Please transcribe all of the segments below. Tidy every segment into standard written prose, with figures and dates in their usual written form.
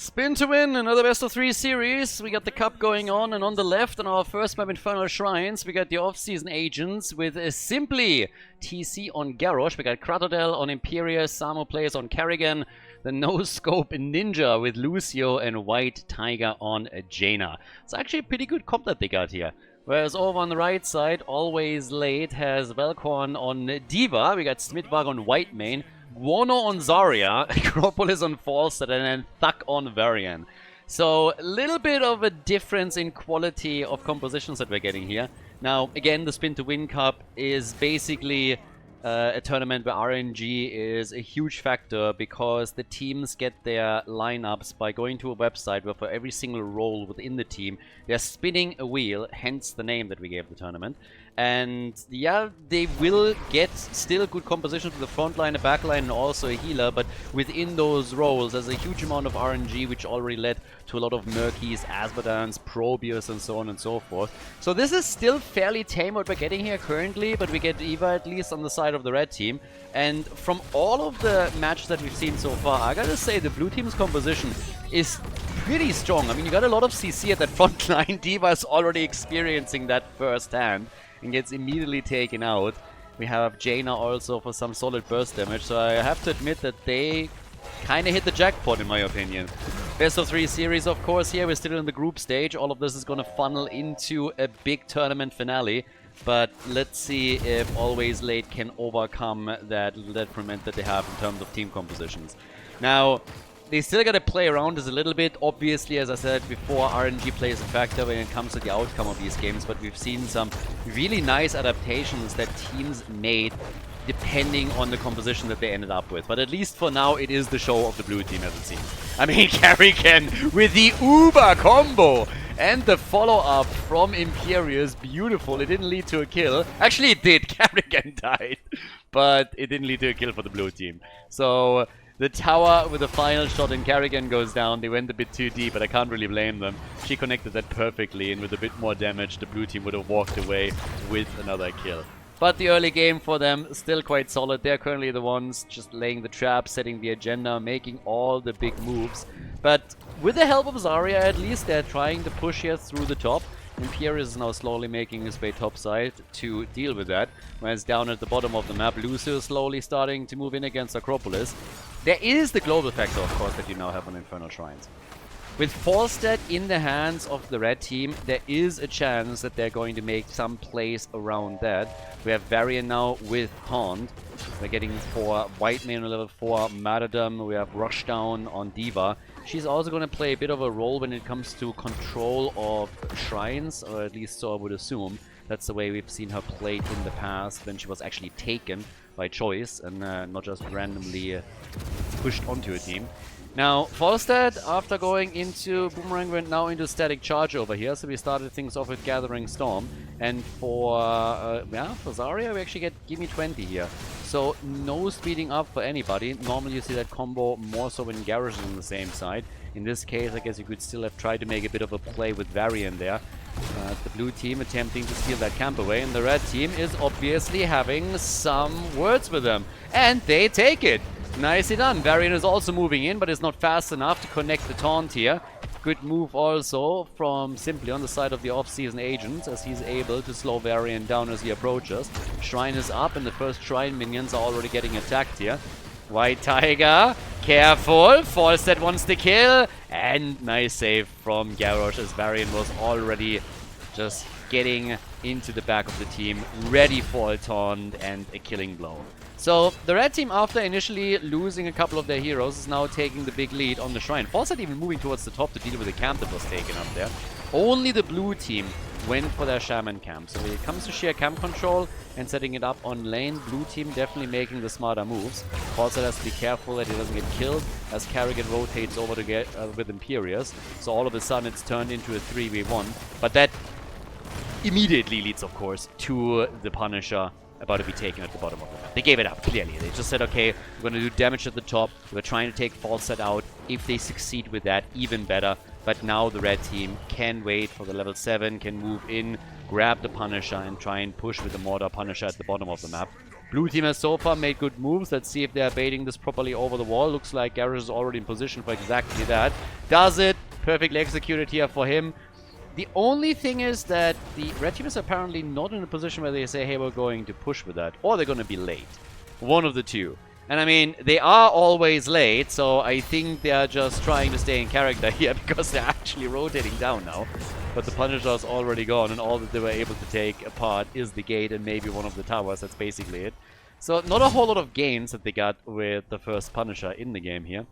Spin to win, another best of 3 series. We got the cup going on, and on the left on our first map, Infernal Shrines, we got the off-season agents with Simply TC on Garrosh. We got Kratodel on Imperius, Samo plays on Kerrigan, the no-scope Ninja with Lucio, and White Tiger on Jaina. It's actually a pretty good comp that they got here. Whereas over on the right side, Always Late has Velkorn on Diva. We got Smithwag on White Main, Guano on Zarya, Acropolis on Falstad, and then Thug on Varian. So a little bit of a difference in quality of compositions that we're getting here. Now, again, the Spin to Win Cup is basically a tournament where RNG is a huge factor because the teams get their lineups by going to a website where for every single role within the team, they're spinning a wheel, hence the name that we gave the tournament. And yeah, they will get still good composition to the front line, a back line, and also a healer, but within those roles, there's a huge amount of RNG, which already led to a lot of Murkies, Asmodans, Probius, and so on and so forth. So this is still fairly tame what we're getting here currently, but we get Eva at least on the side of the red team. And from all of the matches that we've seen so far, I gotta say the blue team's composition is pretty strong. I mean, you got a lot of CC at that front line. Diva's already experiencing that firsthand and gets immediately taken out. We have Jaina also for some solid burst damage, so I have to admit that they kind of hit the jackpot in my opinion. Best of 3 series, of course. Here we're still in the group stage. All of this is going to funnel into a big tournament finale, but let's see if Always Late can overcome that detriment that they have in terms of team compositions. Now, they still got to play around this a little bit. Obviously, as I said before, RNG plays a factor when it comes to the outcome of these games, but we've seen some really nice adaptations that teams made depending on the composition that they ended up with. But at least for now, it is the show of the blue team, as it seems. I mean, Kerrigan with the Uber combo and the follow-up from Imperius. Beautiful. It didn't lead to a kill. Actually, it did. Kerrigan died. But it didn't lead to a kill for the blue team. So the tower with the final shot in Kerrigan goes down. They went a bit too deep, but I can't really blame them. She connected that perfectly, and with a bit more damage, the blue team would have walked away with another kill. But the early game for them, still quite solid. They're currently the ones just laying the trap, setting the agenda, making all the big moves. But with the help of Zarya, at least, they're trying to push here through the top. Imperius is now slowly making his way topside to deal with that. Whereas down at the bottom of the map, Lucio is slowly starting to move in against Acropolis. There is the global factor, of course, that you now have on Infernal Shrines. With Falstad in the hands of the red team, there is a chance that they're going to make some plays around that. We have Varian now with Taunt. We're getting for White Main on level 4, Martyrdom. We have Rushdown on Diva. She's also going to play a bit of a role when it comes to control of shrines, or at least so I would assume. That's the way we've seen her played in the past, when she was actually taken by choice and not just randomly pushed onto a team. Now, Falstad, after going into Boomerang, went now into Static Charge over here, so we started things off with Gathering Storm. And for Zarya, we actually get Gimme 20 here. So, no speeding up for anybody. Normally you see that combo more so when Garrosh is on the same side. In this case, I guess you could still have tried to make a bit of a play with Varian there. The blue team attempting to steal that camp away, and the red team is obviously having some words with them. And they take it! Nicely done. Varian is also moving in, but is not fast enough to connect the taunt here. Good move also from Simply on the side of the off-season agents, as he's able to slow Varian down as he approaches. Shrine is up, and the first Shrine minions are already getting attacked here. White Tiger, careful, Falstad wants the kill, and nice save from Garrosh as Varian was already just getting into the back of the team, ready for a taunt and a killing blow. So the red team, after initially losing a couple of their heroes, is now taking the big lead on the shrine. Falstad even moving towards the top to deal with the camp that was taken up there. Only the blue team went for their shaman camp. So when it comes to sheer camp control and setting it up on lane, blue team definitely making the smarter moves. Falstad has to be careful that he doesn't get killed as Kerrigan rotates over to get with Imperius. So all of a sudden it's turned into a 3v1. But that immediately leads, of course, to the Punisher about to be taken at the bottom of the map. They gave it up, clearly. They just said, okay, we're going to do damage at the top. We're trying to take Falstad out. If they succeed with that, even better. But now the red team can wait for the level 7, can move in, grab the Punisher, and try and push with the Mortar Punisher at the bottom of the map. Blue team has so far made good moves. Let's see if they're baiting this properly over the wall. Looks like Garrosh is already in position for exactly that. Does it. Perfectly executed here for him. The only thing is that the red team is apparently not in a position where they say, hey, we're going to push with that. Or they're going to be late. One of the two. And I mean, they are always late, so I think they are just trying to stay in character here because they're actually rotating down now. But the Punisher is already gone, and all that they were able to take apart is the gate and maybe one of the towers. That's basically it. So not a whole lot of gains that they got with the first Punisher in the game here.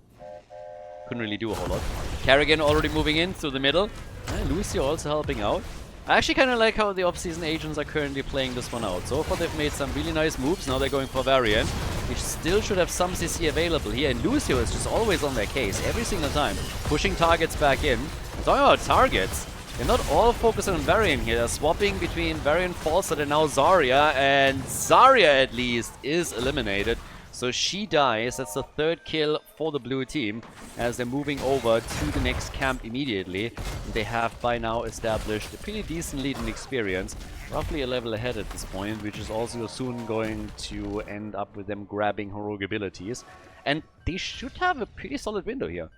Couldn't really do a whole lot. Kerrigan already moving in through the middle. And Lucio also helping out. I actually kind of like how the off-season agents are currently playing this one out. So far they've made some really nice moves. Now they're going for Variant. We still should have some CC available here. And Lucio is just always on their case every single time. Pushing targets back in. I'm talking about targets. They're not all focusing on Varian here. They're swapping between Varian, Falstad, and now Zarya. And Zarya, at least, is eliminated. So she dies. That's the third kill for the blue team as they're moving over to the next camp immediately. And they have by now established a pretty decent lead in experience. Roughly a level ahead at this point, which is also soon going to end up with them grabbing heroic abilities. And they should have a pretty solid window here.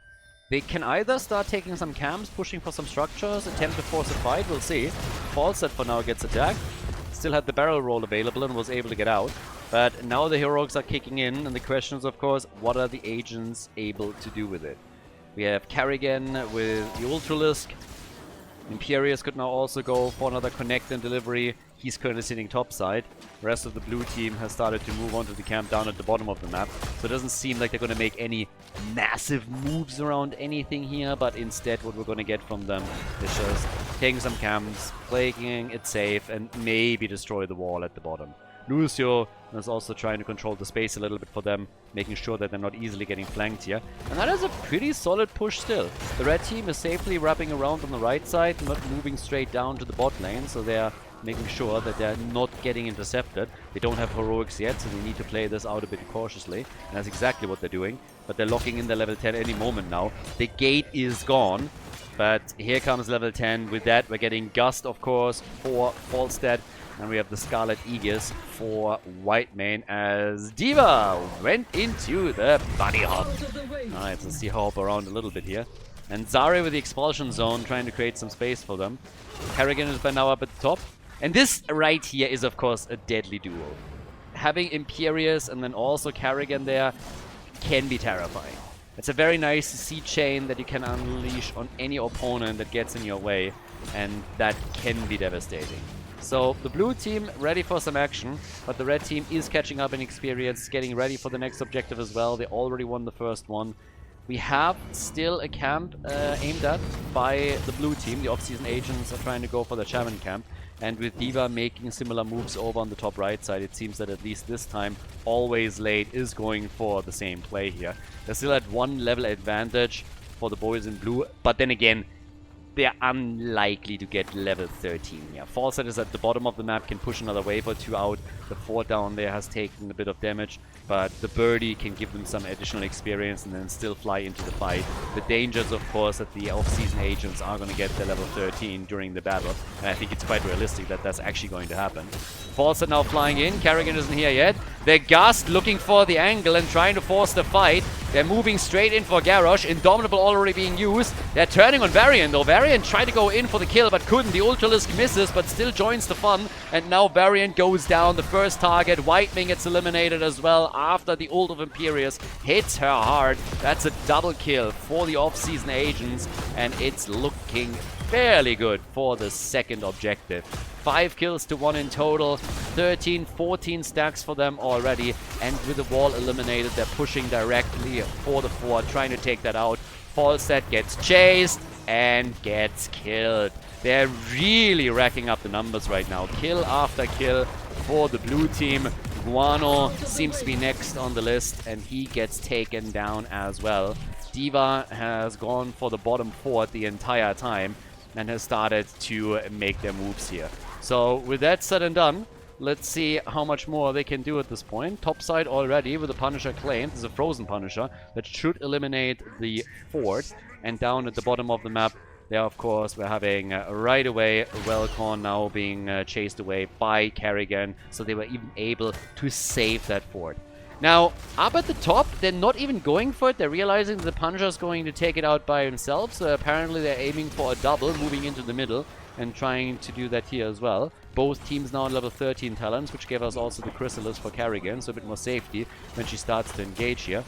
They can either start taking some camps, pushing for some structures, attempt to force a fight, we'll see. Falstad for now gets attacked. Still had the barrel roll available and was able to get out. But now the heroics are kicking in, and the question is, of course, what are the agents able to do with it? We have Kerrigan with the Ultralisk. Imperius could now also go for another connect and delivery. He's currently sitting topside. The rest of the blue team has started to move onto the camp down at the bottom of the map. So it doesn't seem like they're going to make any massive moves around anything here, but instead what we're going to get from them is just taking some camps, playing it safe, and maybe destroy the wall at the bottom. Lucio is also trying to control the space a little bit for them, making sure that they're not easily getting flanked here. And that is a pretty solid push still. The red team is safely wrapping around on the right side, not moving straight down to the bot lane, so they're making sure that they're not getting intercepted. They don't have heroics yet, so they need to play this out a bit cautiously. And that's exactly what they're doing. But they're locking in their level 10 any moment now. The gate is gone. But here comes level 10. With that, we're getting Gust, of course, for Falstad. And we have the Scarlet Aegis for Whitemane as D.Va went into the Bunny Hop. Alright, let's see her hop around a little bit here. And Zarya with the Expulsion Zone trying to create some space for them. Kerrigan is by now up at the top. And this right here is, of course, a deadly duo. Having Imperius and then also Kerrigan there can be terrifying. It's a very nice C chain that you can unleash on any opponent that gets in your way. And that can be devastating. So the blue team ready for some action, but the red team is catching up in experience, getting ready for the next objective as well. They already won the first one. We have still a camp aimed at by the blue team. The off-season agents are trying to go for the shaman camp. And with D.Va making similar moves over on the top right side, it seems that at least this time, Always Late is going for the same play here. They're still at one level advantage for the boys in blue, but then again, they're unlikely to get level 13 here. Falstad is at the bottom of the map, can push another wave or two out. The fort down there has taken a bit of damage, but the birdie can give them some additional experience and then still fly into the fight. The danger is, of course, that the off-season agents are going to get their level 13 during the battle, and I think it's quite realistic that that's actually going to happen. Falstad now flying in. Kerrigan isn't here yet. The Gust looking for the angle and trying to force the fight. They're moving straight in for Garrosh. Indomitable already being used. They're turning on Varian though. Varian tried to go in for the kill but couldn't. The Ultralisk misses but still joins the fun. And now Varian goes down. The first target. Whitemane gets eliminated as well after the ult of Imperius hits her hard. That's a double kill for the off-season agents. And it's looking fairly good for the second objective. 5 kills to 1 in total, 13, 14 stacks for them already, and with the wall eliminated, they're pushing directly for the fort, trying to take that out. Falstad gets chased and gets killed. They're really racking up the numbers right now. Kill after kill for the blue team. Guano seems to be next on the list, and he gets taken down as well. D.Va has gone for the bottom fort the entire time and has started to make their moves here. So with that said and done, let's see how much more they can do at this point. Topside already with the Punisher claimed. This is a frozen Punisher that should eliminate the fort. And down at the bottom of the map, There, of course, we're having right away Welcon now being chased away by Kerrigan, so they were even able to save that fort. Now, up at the top, they're not even going for it. They're realizing the Punisher's going to take it out by himself, so apparently they're aiming for a double, moving into the middle and trying to do that here as well. Both teams now on level 13 talents, which gave us also the Chrysalis for Kerrigan, so a bit more safety when she starts to engage here.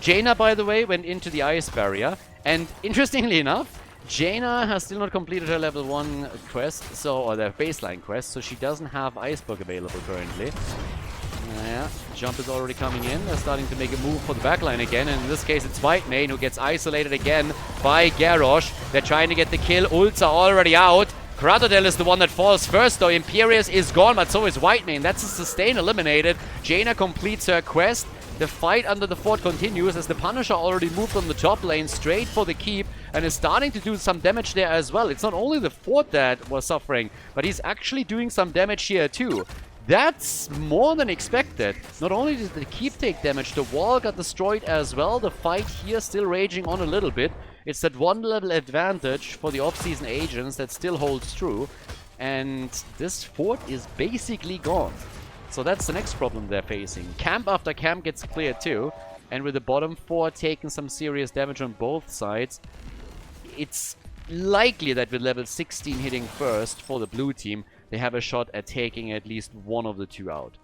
Jaina, by the way, went into the ice barrier, and interestingly enough, Jaina has still not completed her level 1 quest, or their baseline quest, so she doesn't have Icebook available currently. Yeah, jump is already coming in. They're starting to make a move for the backline again, and in this case it's Whitemane who gets isolated again by Garrosh. They're trying to get the kill. Ults are already out. Crocodile is the one that falls first, though. Imperius is gone, but so is Whitemane. That's a sustain eliminated. Jaina completes her quest. The fight under the fort continues as the Punisher already moved on the top lane straight for the keep and is starting to do some damage there as well. It's not only the fort that was suffering, but he's actually doing some damage here too. That's more than expected. Not only did the keep take damage, the wall got destroyed as well. The fight here still raging on a little bit. It's that one level advantage for the off-season agents that still holds true. And this fort is basically gone. So that's the next problem they're facing. Camp after camp gets cleared too. And with the bottom four taking some serious damage on both sides, it's likely that with level 16 hitting first for the blue team, they have a shot at taking at least one of the two out.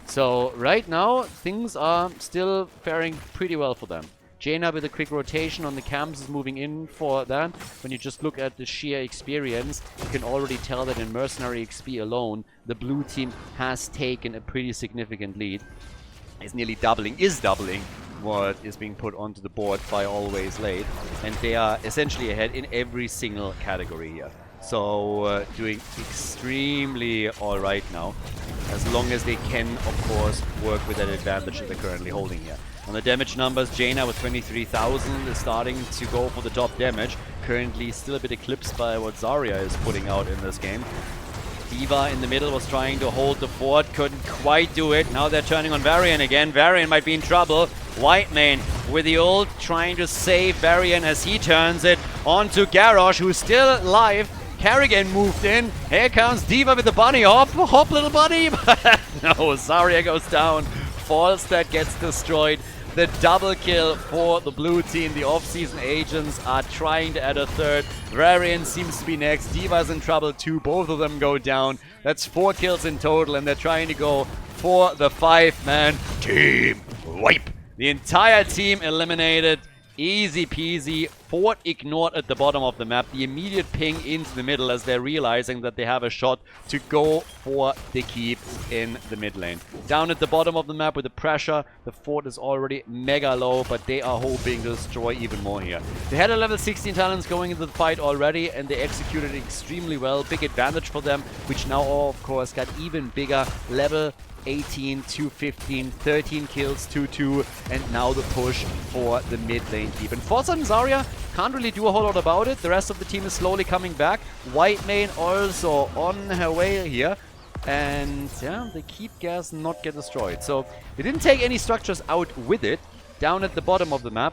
So right now, things are still faring pretty well for them. Jaina with a quick rotation on the camps is moving in for that. When you just look at the sheer experience, you can already tell that in Mercenary XP alone, the blue team has taken a pretty significant lead. Is doubling what is being put onto the board by Always Late. And they are essentially ahead in every single category here. So doing extremely alright now, as long as they can, of course, work with that advantage that they're currently holding here. On the damage numbers, Jaina with 23,000 is starting to go for the top damage. Currently still a bit eclipsed by what Zarya is putting out in this game. D.Va in the middle was trying to hold the fort, couldn't quite do it. Now they're turning on Varian again. Varian might be in trouble. Whitemane with the ult, trying to save Varian as he turns it onto Garrosh, who's still alive. Kerrigan moved in. Here comes D.Va with the bunny hop. Hop, little bunny. No, Zarya goes down. Falstad gets destroyed. The double kill for the blue team. The off-season agents are trying to add a third. Varian seems to be next. D.Va's in trouble too. Both of them go down. That's 4 kills in total, and they're trying to go for the 5-man team wipe. The entire team eliminated. Easy peasy. Fort ignored at the bottom of the map. The immediate ping into the middle as they're realizing that they have a shot to go for the keep in the mid lane. Down at the bottom of the map with the pressure, the fort is already mega low, but they are hoping to destroy even more here. They had a level 16 talents going into the fight already, and they executed extremely well. Big advantage for them, which now, of course, got even bigger. Level 18, 215, 13 kills, 2-2, and now the push for the mid lane keep. And Forza and Zarya can't really do a whole lot about it. The rest of the team is slowly coming back. Whitemane also on her way here. And yeah, the keep gas not get destroyed. So they didn't take any structures out with it. Down at the bottom of the map,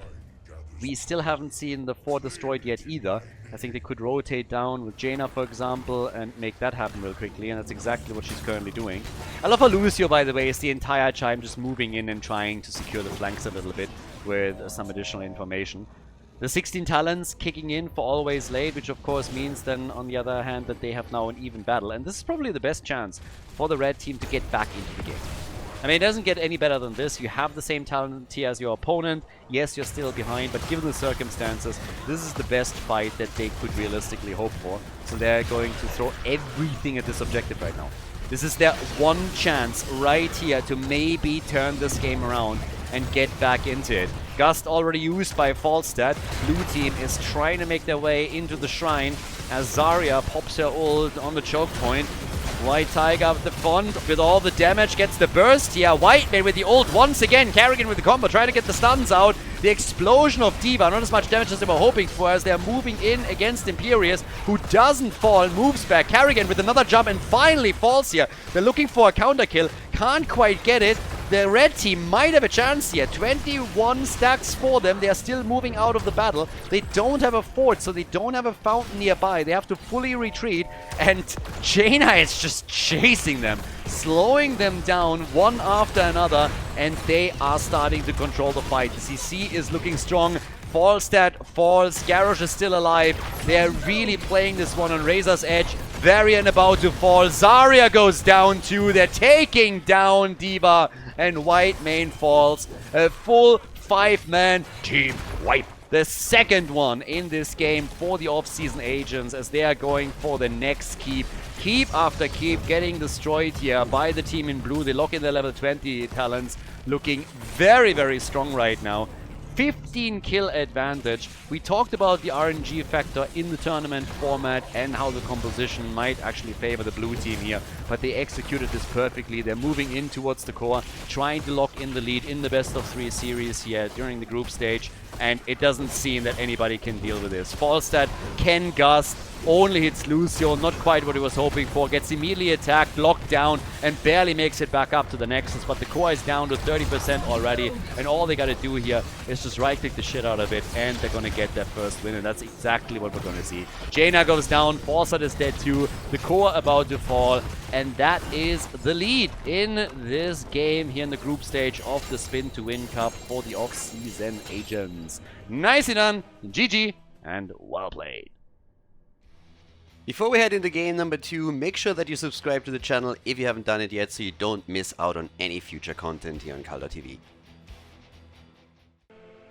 we still haven't seen the fort destroyed yet either. I think they could rotate down with Jaina, for example, and make that happen real quickly, and that's exactly what she's currently doing. I love how Lucio, by the way, is the entire time just moving in and trying to secure the flanks a little bit with some additional information. The 16 talents kicking in for Always Late, which of course means then, on the other hand, that they have now an even battle. And this is probably the best chance for the red team to get back into the game. I mean, it doesn't get any better than this. You have the same talent tier as your opponent. Yes, you're still behind, but given the circumstances, this is the best fight that they could realistically hope for. So they're going to throw everything at this objective right now. This is their one chance right here to maybe turn this game around and get back into it. Gust already used by Falstad. Blue team is trying to make their way into the shrine as Zarya pops her ult on the choke point. White Tiger at the front with all the damage, gets the burst here. Whitemane with the ult once again. Kerrigan with the combo, trying to get the stuns out. The explosion of D.Va, not as much damage as they were hoping for as they're moving in against Imperius, who doesn't fall, moves back. Kerrigan with another jump and finally falls here. They're looking for a counter kill, can't quite get it. The red team might have a chance here. 21 stacks for them. They are still moving out of the battle. They don't have a fort, so they don't have a fountain nearby. They have to fully retreat. And Jaina is just chasing them, slowing them down one after another. And they are starting to control the fight. The CC is looking strong. Falstad falls. Garrosh is still alive. They're really playing this one on Razor's Edge. Varian about to fall. Zarya goes down too. They're taking down D.Va. And White Mane falls. A full 5-man team wipe. The second one in this game for the off-season agents as they are going for the next keep. Keep after keep getting destroyed here by the team in blue. They lock in their level 20 talents. Looking very, very strong right now. 15 kill advantage. We talked about the RNG factor in the tournament format and how the composition might actually favor the blue team here, but they executed this perfectly. They're moving in towards the core, trying to lock in the lead in the best of 3 series here during the group stage, and it doesn't seem that anybody can deal with this. Falstad can gust, only hits Lucio, not quite what he was hoping for, gets immediately attacked, locked down, and barely makes it back up to the Nexus, but the core is down to 30% already, and all they gotta do here is just right-click the shit out of it, and they're gonna get their first win, and that's exactly what we're gonna see. Jaina goes down, Falstad is dead too, the core about to fall, and that is the lead in this game here in the group stage of the Spin to Win Cup for the off-season agents. Nicely done, GG, and well played. Before we head into game number 2, make sure that you subscribe to the channel if you haven't done it yet so you don't miss out on any future content here on Khaldor TV.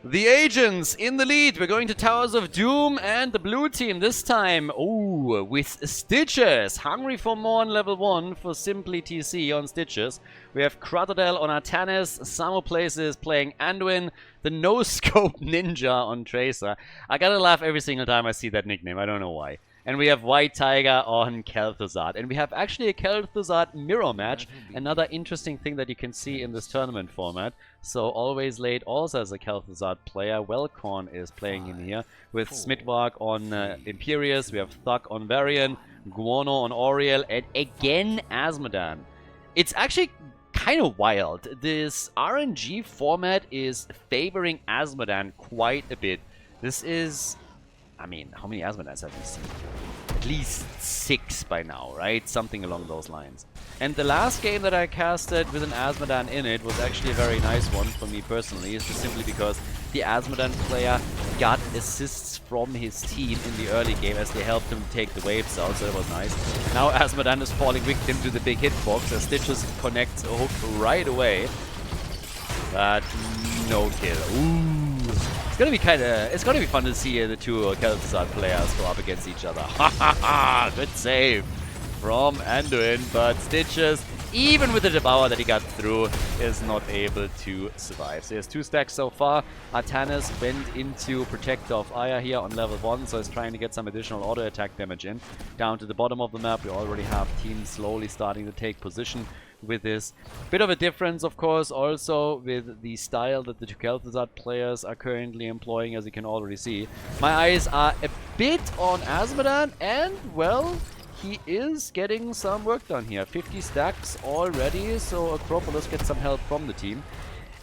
The agents in the lead. We're going to Towers of Doom and the blue team this time. Oh, with Stitches. Hungry for more on level 1 for Simply TC on Stitches. We have Crotodile on Artanis. Samoplaces playing Anduin. The no-scope ninja on Tracer. I gotta laugh every single time I see that nickname. I don't know why. And we have White Tiger on Kelthuzad. And we have actually a Kelthuzad mirror match. Another interesting thing that you can see in this tournament format. So Always Late also as a Kelthuzad player. Wellcorn is playing in here. With Smidwark on Imperius. We have Thug on Varian. Guano on Oriel. And again Asmodan. It's actually kind of wild. This RNG format is favoring Asmodan quite a bit. This is... I mean, how many Asmodans have we seen? At least 6 by now, right? Something along those lines. And the last game that I casted with an Asmodan in it was actually a very nice one for me personally. It's just simply because the Asmodan player got assists from his team in the early game as they helped him take the waves out, so that was nice. Now Asmodan is falling victim to the big hitbox as Stitches connects a hook right away. But no kill. Ooh. It's gonna be fun to see the two Kelthuzad players go up against each other. Ha ha ha! Good save from Anduin, but Stitches, even with the Devour that he got through, is not able to survive. So he has 2 stacks so far. Artanis went into Protector of Aya here on level 1, so he's trying to get some additional auto attack damage in. Down to the bottom of the map, we already have teams slowly starting to take position with this. Bit of a difference, of course, also with the style that the two Kelthuzad players are currently employing, as you can already see. My eyes are a bit on Asmodan, and, well, he is getting some work done here. 50 stacks already, so Acropolis gets some help from the team.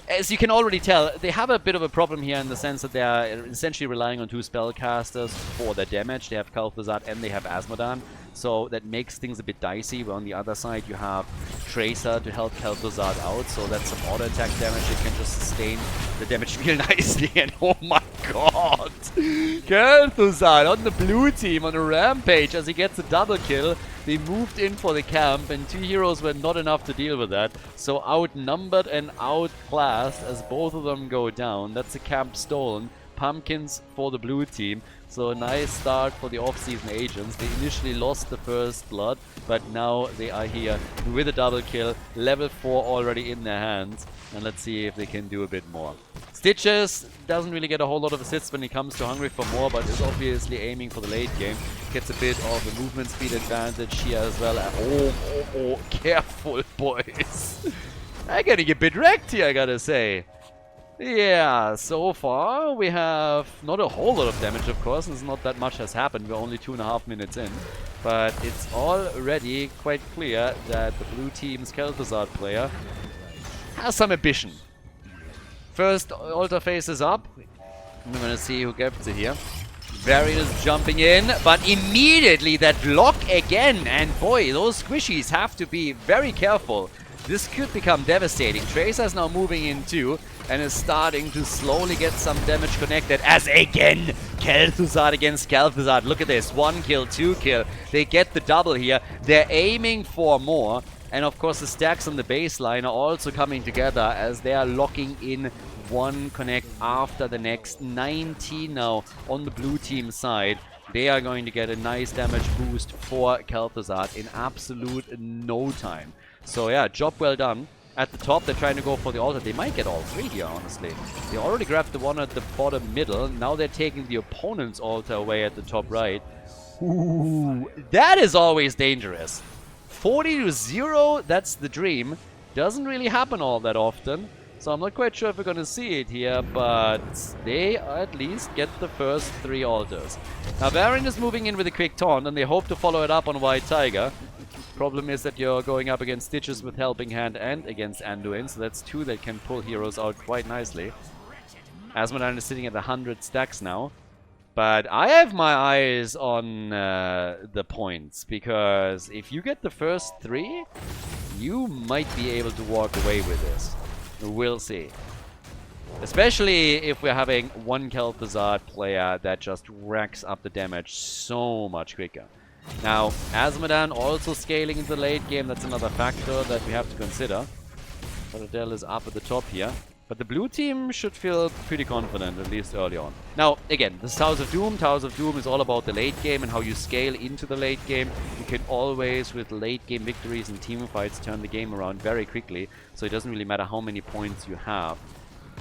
As you can already tell, they have a bit of a problem here in the sense that they are essentially relying on 2 spellcasters for their damage. They have Kelthuzad and they have Asmodan, so that makes things a bit dicey. Where on the other side you have Tracer to help Kelthuzad out, so that's some auto attack damage. It can just sustain the damage real nicely. And oh my god! Kelthuzad on the blue team on a rampage as he gets a double kill. They moved in for the camp and 2 heroes were not enough to deal with that. So outnumbered and outclassed as both of them go down. That's a camp stolen. Pumpkins for the blue team. So a nice start for the off-season agents. They initially lost the first blood, but now they are here with a double kill. Level 4 already in their hands. And let's see if they can do a bit more. Stitches doesn't really get a whole lot of assists when he comes to Hungry for More, but is obviously aiming for the late game. Gets a bit of a movement speed advantage here as well. Oh, careful, boys. I'm getting a bit wrecked here, I gotta say. Yeah, so far we have not a whole lot of damage, of course. It's not that much has happened. We're only 2.5 minutes in. But it's already quite clear that the blue team's Kelthuzad player has some ambition. First altar phase is up. We're gonna see who gets it here. Varian is jumping in, but immediately that block again. And boy, those squishies have to be very careful. This could become devastating. Tracer's now moving in too, and is starting to slowly get some damage connected. As again, Kelthuzad against Kelthuzad. Look at this, 1 kill, 2 kill. They get the double here. They're aiming for more. And of course the stacks on the baseline are also coming together as they are locking in one connect after the next. 19 now on the blue team side. They are going to get a nice damage boost for Kelthuzad in absolute no time. So yeah, job well done. At the top, they're trying to go for the altar. They might get all three here, honestly. They already grabbed the one at the bottom middle. Now they're taking the opponent's altar away at the top right. Ooh, that is always dangerous. 40-0, that's the dream. Doesn't really happen all that often. So I'm not quite sure if we're going to see it here, but they at least get the first 3 altars. Now Varian is moving in with a quick taunt, and they hope to follow it up on White Tiger. Problem is that you're going up against Stitches with Helping Hand and against Anduin, so that's 2 that can pull heroes out quite nicely. Asmodan is sitting at 100 stacks now. But I have my eyes on the points, because if you get the first 3, you might be able to walk away with this. We'll see. Especially if we're having one Kelthuzad player that just racks up the damage so much quicker. Now, Asmodan also scaling in the late game, that's another factor that we have to consider. Khaldor is up at the top here. But the blue team should feel pretty confident, at least early on. Now, again, this is House of Doom. House of Doom is all about the late game and how you scale into the late game. You can always, with late game victories and team fights, turn the game around very quickly. So it doesn't really matter how many points you have,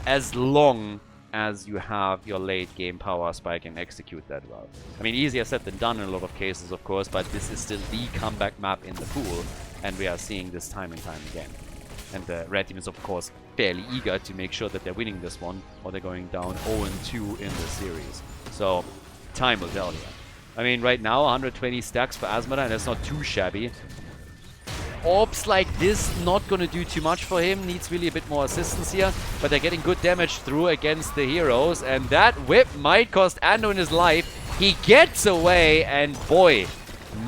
as long as you have your late game power spike and execute that well. I mean, easier said than done in a lot of cases, of course, but this is still the comeback map in the pool, and we are seeing this time and time again. And the red team is, of course, fairly eager to make sure that they're winning this one, or they're going down 0-2 in the series. So, time will tell you. I mean, right now, 120 stacks for Asmodan, that's not too shabby. Orbs like this, not going to do too much for him, needs really a bit more assistance here, but they're getting good damage through against the heroes, and that whip might cost Anduin his life. He gets away, and boy,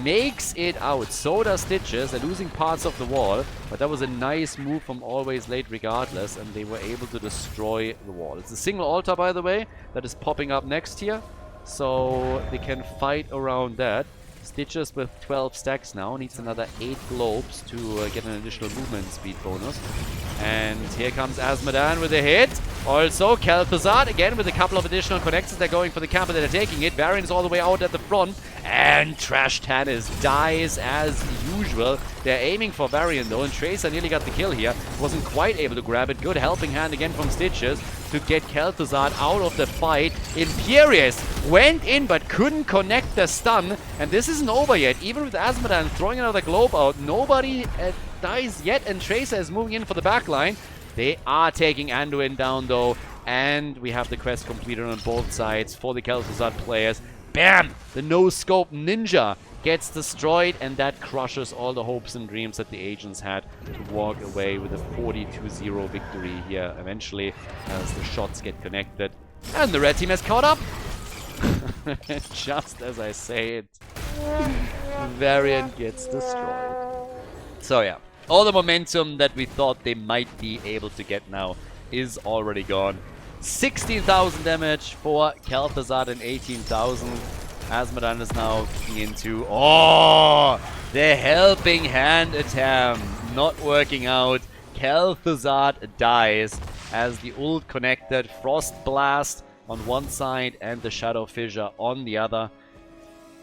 makes it out. So does Stitches. They're losing parts of the wall, but that was a nice move from Always Late regardless, and they were able to destroy the wall. It's a single altar, by the way, that is popping up next here, so they can fight around that. Stitches with 12 stacks now, needs another 8 globes to get an additional movement speed bonus. And here comes Asmodan with a hit. Also, Kelthuzad again with a couple of additional connections. They're going for the camp, but they're taking it. Varian is all the way out at the front. And Trash Tannis dies as usual. They're aiming for Varian though, and Tracer nearly got the kill here. Wasn't quite able to grab it. Good helping hand again from Stitches to get Kelthuzad out of the fight. Imperious went in but couldn't connect the stun. And this isn't over yet. Even with Asmodan throwing another globe out, nobody dies yet, and Tracer is moving in for the backline. They are taking Anduin down though, and we have the quest completed on both sides for the Kelthuzad players. Bam! The no-scope ninja gets destroyed, and that crushes all the hopes and dreams that the agents had to walk away with a 42-0 victory here eventually, as the shots get connected. And the red team has caught up! Just as I say it, Varian gets destroyed. So yeah, all the momentum that we thought they might be able to get now is already gone. 16,000 damage for Kelthuzad and 18,000. Asmodan is now kicking into... Oh! The helping hand attempt not working out. Kelthuzad dies as the ult connected. Frost Blast on one side and the Shadow Fissure on the other.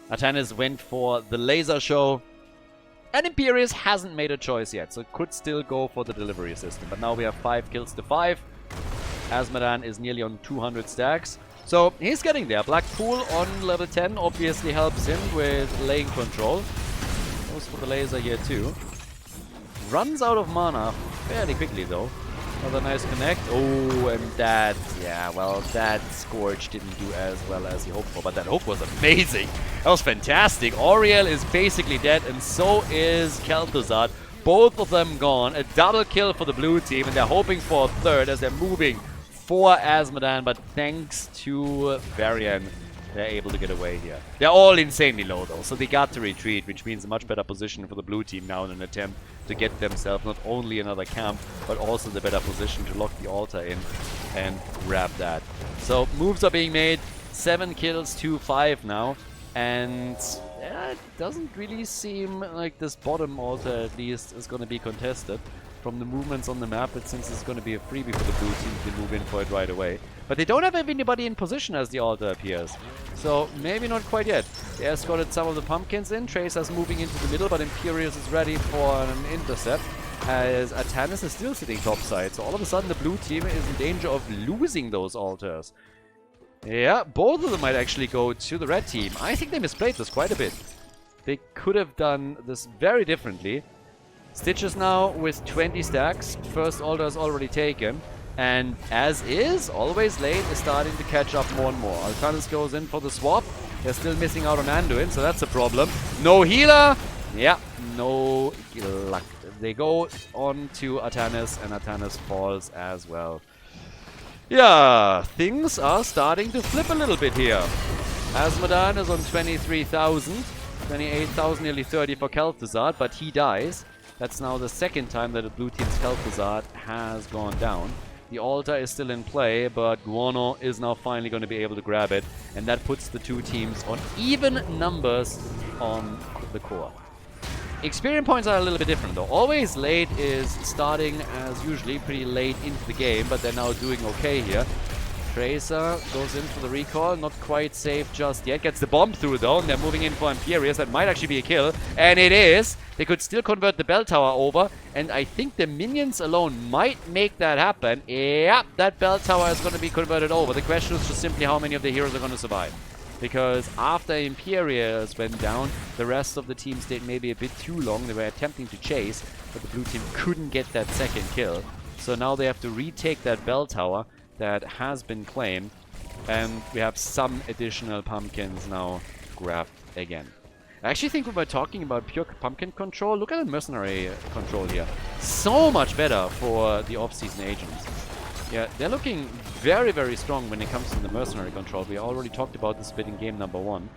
Atanis went for the laser show. And Imperius hasn't made a choice yet, so could still go for the delivery system. But now we have 5 kills to 5. Asmodan is nearly on 200 stacks. So he's getting there. Black Pool on level 10 obviously helps him with lane control. Goes for the laser here too. Runs out of mana fairly quickly though. Another nice connect. Oh, and that, yeah, well, that Scourge didn't do as well as he hoped for, but that hope was amazing. That was fantastic. Auriel is basically dead, and so is Kelthuzad. Both of them gone. A double kill for the blue team, and they're hoping for a third as they're moving for Azmodan, but thanks to Varian, they're able to get away here. They're all insanely low though, so they got to retreat, which means a much better position for the blue team now in an attempt to get themselves not only another camp, but also the better position to lock the altar in and grab that. So moves are being made, 7 kills to 5 now, and yeah, it doesn't really seem like this bottom altar at least is going to be contested. From the movements on the map, it seems it's going to be a freebie for the blue team to move in for it right away. But they don't have anybody in position as the altar appears. So maybe not quite yet. They escorted some of the pumpkins in. Tracer's moving into the middle, but Imperius is ready for an intercept. As Atanis is still sitting topside. So all of a sudden the blue team is in danger of losing those altars. Yeah, both of them might actually go to the red team. I think they misplayed this quite a bit. They could have done this very differently. Stitches now with 20 stacks. First altar is already taken. And as is, always late is starting to catch up more and more. Altanis goes in for the swap. They're still missing out on Anduin, so that's a problem. No healer. Yeah, no luck. They go on to Atanis, and Atanis falls as well. Yeah, things are starting to flip a little bit here. Azmodan is on 23,000. 28,000, nearly 30 for Kelthuzad, but he dies. That's now the second time that the blue team's Kelthuzad has gone down. The altar is still in play, but Guano is now finally going to be able to grab it. And that puts the two teams on even numbers on the core. Experience points are a little bit different though. Always Late is starting as usually pretty late into the game, but they're now doing okay here. Tracer goes in for the recall, not quite safe just yet. Gets the bomb through though, and they're moving in for Imperius. That might actually be a kill, and it is. They could still convert the bell tower over, and I think the minions alone might make that happen. Yeah, that bell tower is going to be converted over. The question is just simply how many of the heroes are going to survive. Because after Imperius went down, the rest of the team stayed maybe a bit too long. They were attempting to chase, but the blue team couldn't get that second kill. So now they have to retake that bell tower that has been claimed, and we have some additional pumpkins now grabbed again. I actually think when we're talking about pure pumpkin control, look at the mercenary control here. So much better for the off-season agents. Yeah, they're looking very, very strong when it comes to the mercenary control. We already talked about this bit in game number 1.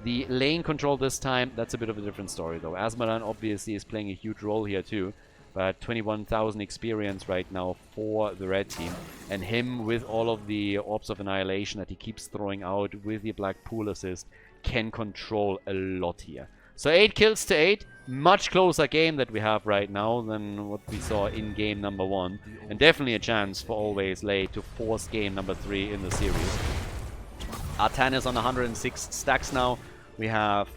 The lane control this time, that's a bit of a different story though. Azmodan obviously is playing a huge role here too. But 21,000 experience right now for the red team. And him with all of the Orbs of Annihilation that he keeps throwing out with the Black Pool assist can control a lot here. So 8 kills to 8. Much closer game that we have right now than what we saw in game number 1. And definitely a chance for Always Late to force game number 3 in the series. Artan is on 106 stacks now. We have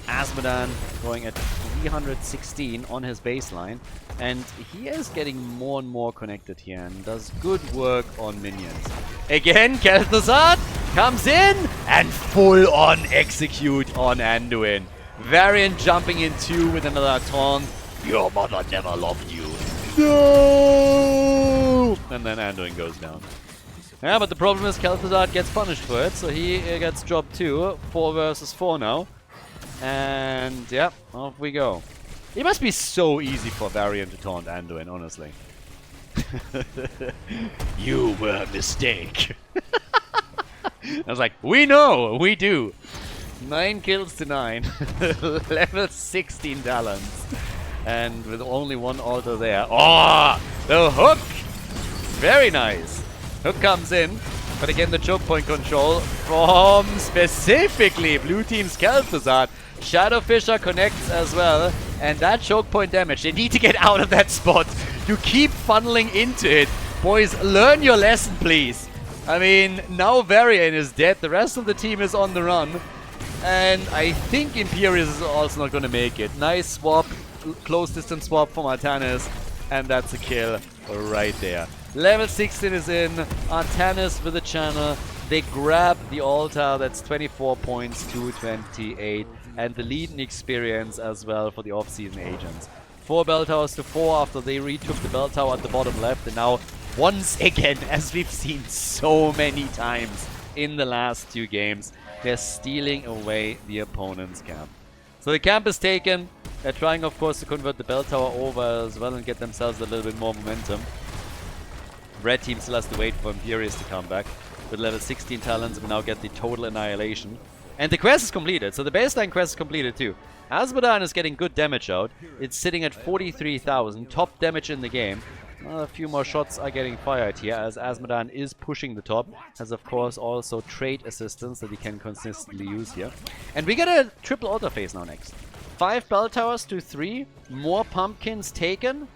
Azmodan going at 316 on his baseline. And he is getting more and more connected here and does good work on minions. Again, Kelthuzad comes in and full on execute on Anduin. Varian jumping in too with another taunt. Your mother never loved you. No! And then Anduin goes down. Yeah, but the problem is Kelthuzad gets punished for it, so he gets dropped too. 4 versus 4 now. And yeah, off we go. It must be so easy for Varian to taunt Anduin, honestly. You were a mistake. I was like, we know, we do. 9 kills to 9. Level 16 talents. And with only 1 altar there. Oh, the hook! Very nice. Hook comes in. But again, the choke point control from specifically Blue Team's Kelthuzad. Shadow Fisher connects as well. And that choke point damage, they need to get out of that spot. You keep funneling into it. Boys, learn your lesson, please. I mean, now Varian is dead. The rest of the team is on the run. And I think Imperius is also not going to make it. Nice swap, close distance swap from Artanis. And that's a kill right there. Level 16 is in. Artanis with the channel. They grab the altar. That's 24 points to 28. And the lead in experience as well for the off-season agents. 4 bell towers to 4 after they retook the bell tower at the bottom left. And now, once again, as we've seen so many times in the last 2 games, they're stealing away the opponent's camp. So the camp is taken. They're trying, of course, to convert the bell tower over as well and get themselves a little bit more momentum. Red team still has to wait for Imperius to come back. With level 16 talents, we now get the total annihilation. And the quest is completed, so the baseline quest is completed too. Azmodan is getting good damage out. It's sitting at 43,000, top damage in the game. A few more shots are getting fired here as Azmodan is pushing the top. Has of course also trade assistance that he can consistently use here. And we get a triple altar phase now next. 5 bell towers to 3, more pumpkins taken.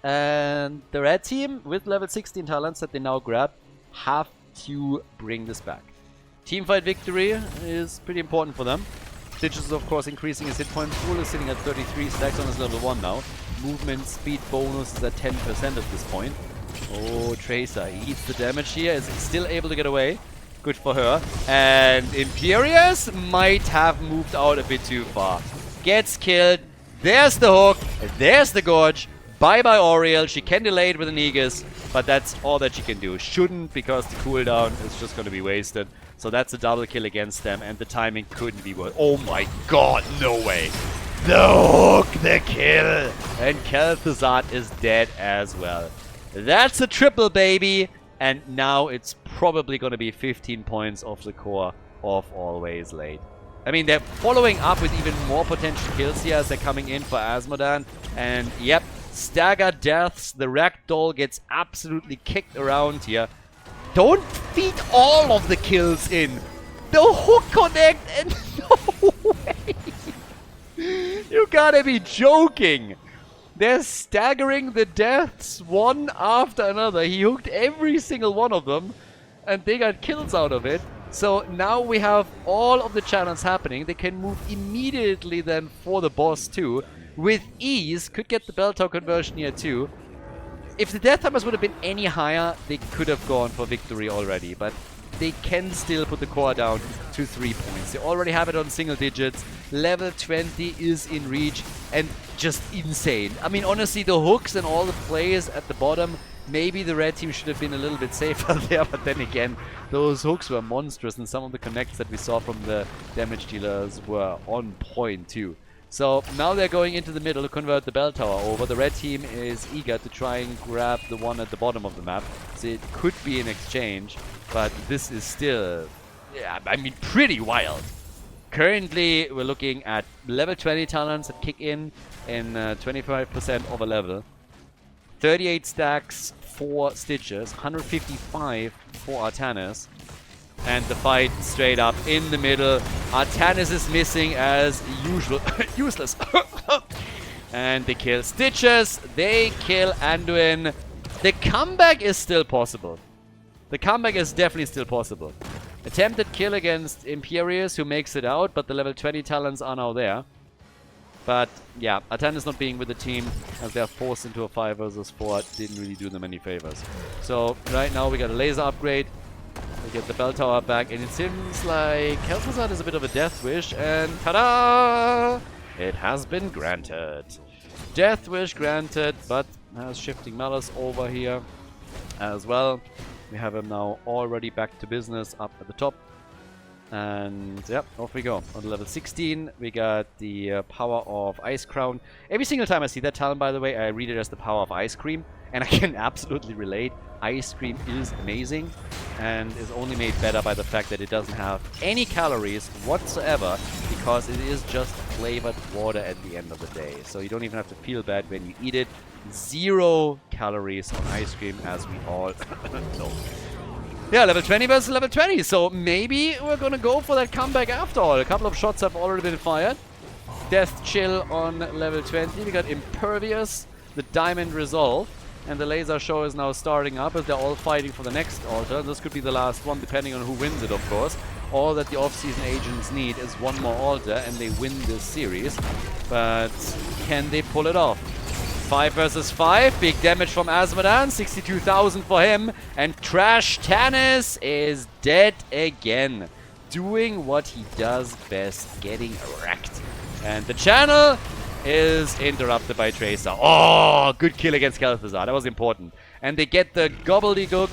And the red team with level 16 talents that they now grab have to bring this back. Teamfight victory is pretty important for them. Stitches is of course increasing his hit point pool, is sitting at 33 stacks on his level 1 now. Movement speed bonus is at 10% at this point. Oh, Tracer eats the damage here, is still able to get away. Good for her. And Imperius might have moved out a bit too far. Gets killed. There's the hook. There's the Gorge. Bye-bye Oriel. She can delay it with an Aegis, but that's all that she can do. Shouldn't, because the cooldown is just going to be wasted. So that's a double kill against them, and the timing couldn't be worse. Oh my god, no way. The hook, the kill. And Kelthuzad is dead as well. That's a triple, baby. And now it's probably going to be 15 points off the core of Always Late. I mean, they're following up with even more potential kills here as they're coming in for Azmodan. And yep, stagger deaths. The ragdoll gets absolutely kicked around here. Don't feed all of the kills in. The hook connect and no way. You gotta be joking. They're staggering the deaths one after another. He hooked every single one of them and they got kills out of it. So now we have all of the channels happening. They can move immediately then for the boss too. With ease, could get the bell tower conversion here too. If the death numbers would have been any higher, they could have gone for victory already. But they can still put the core down to 3 points. They already have it on single digits. Level 20 is in reach and just insane. I mean, honestly, the hooks and all the plays at the bottom, maybe the red team should have been a little bit safer there. But then again, those hooks were monstrous and some of the connects that we saw from the damage dealers were on point too. So now they're going into the middle to convert the bell tower over. The red team is eager to try and grab the one at the bottom of the map. So it could be an exchange, but this is still, yeah, I mean, pretty wild. Currently, we're looking at level 20 talents that kick in 25% of a level. 38 stacks for Stitches, 155 for Artanis. And the fight straight up in the middle. Artanis is missing as usual. Useless. And they kill Stitches. They kill Anduin. The comeback is still possible. The comeback is definitely still possible. Attempted kill against Imperius, who makes it out, but the level 20 talents are now there. But yeah, Artanis not being with the team as they're forced into a 5 versus 4 didn't really do them any favors. So right now we got a laser upgrade. We get the bell tower back, and it seems like Kelthuzad is a bit of a death wish, and ta-da! It has been granted. Death wish granted, but has shifting malice over here as well. We have him now already back to business up at the top. And yep, off we go. On level 16, we got the power of Ice Crown. Every single time I see that talent, by the way, I read it as the power of ice cream. And I can absolutely relate. Ice cream is amazing and is only made better by the fact that it doesn't have any calories whatsoever, because it is just flavored water at the end of the day. So you don't even have to feel bad when you eat it. 0 calories on ice cream, as we all know. Yeah, level 20 versus level 20. So maybe we're gonna go for that comeback after all. A couple of shots have already been fired. Death Chill on level 20. We got Impervious, the Diamond Resolve. And the laser show is now starting up as they're all fighting for the next altar. This could be the last one, depending on who wins it, of course. All that the off-season agents need is one more altar, and they win this series. But can they pull it off? 5 versus 5. Big damage from Azmodan. 62,000 for him. And Trash Tanis is dead again. Doing what he does best, getting wrecked. And the channel is interrupted by Tracer. Oh, good kill against Kelthuzad. That was important. And they get the gobbledygook,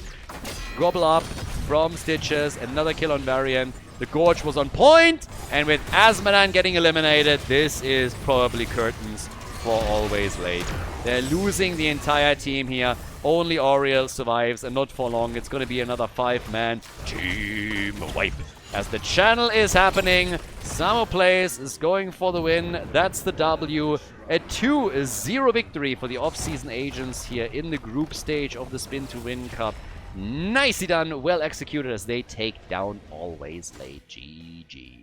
gobble up from Stitches. Another kill on Varian. The Gorge was on point. And with Azmodan getting eliminated, this is probably curtains for Always Late. They're losing the entire team here. Only Oriel survives, and not for long. It's going to be another 5-man team wipe. As the channel is happening, Samoplace is going for the win. That's the W. A 2-0 victory for the off-season agents here in the group stage of the Spin to Win Cup. Nicely done, well executed as they take down Always Late. GG.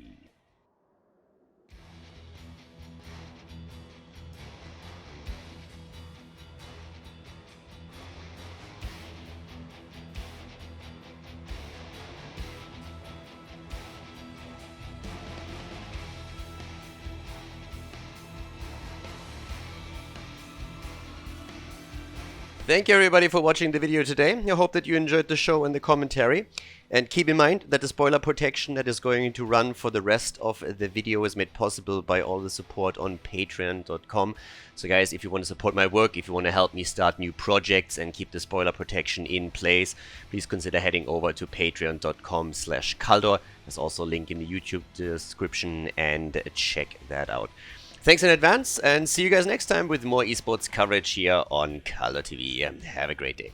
Thank you everybody for watching the video today. I hope that you enjoyed the show and the commentary. And keep in mind that the spoiler protection that is going to run for the rest of the video is made possible by all the support on patreon.com. So guys, if you want to support my work, if you want to help me start new projects and keep the spoiler protection in place, please consider heading over to patreon.com/Khaldor. There's also a link in the YouTube description, and check that out. Thanks in advance, and see you guys next time with more esports coverage here on Khaldor TV. Have a great day.